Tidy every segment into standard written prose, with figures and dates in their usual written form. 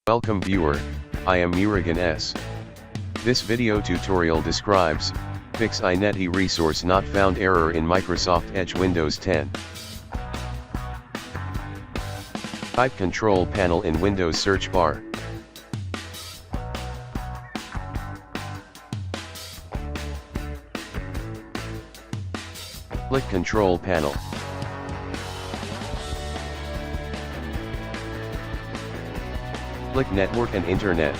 Welcome viewer, I am Murugan S. This video tutorial describes, fix iNet resource not found error in Microsoft Edge Windows 10. Type Control Panel in Windows search bar. Click Control Panel. Click Network and Internet.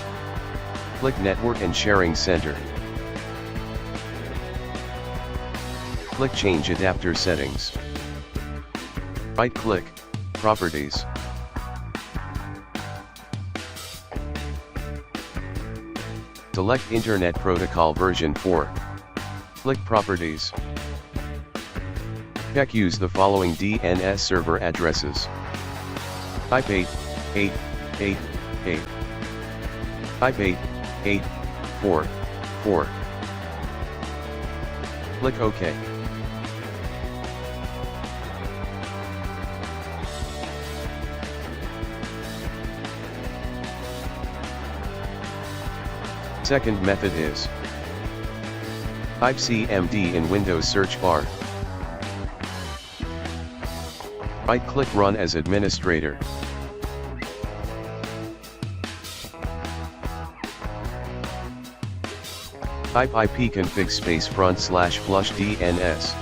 Click Network and Sharing Center. Click Change Adapter Settings. Right-click, Properties. Select Internet Protocol version 4. Click Properties. Check use the following DNS server addresses. Type 8. Type 8.8.4.4. Click OK. Second method is type CMD in Windows search bar. Right-click Run as administrator. Type ipconfig /front/flush DNS.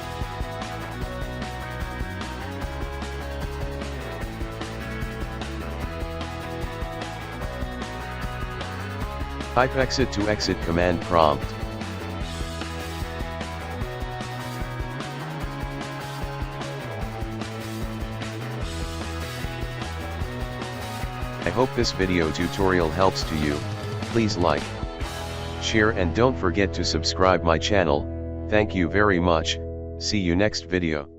Type exit to exit command prompt. I hope this video tutorial helps to you. Please like, share and don't forget to subscribe my channel. Thank you very much. See you next video.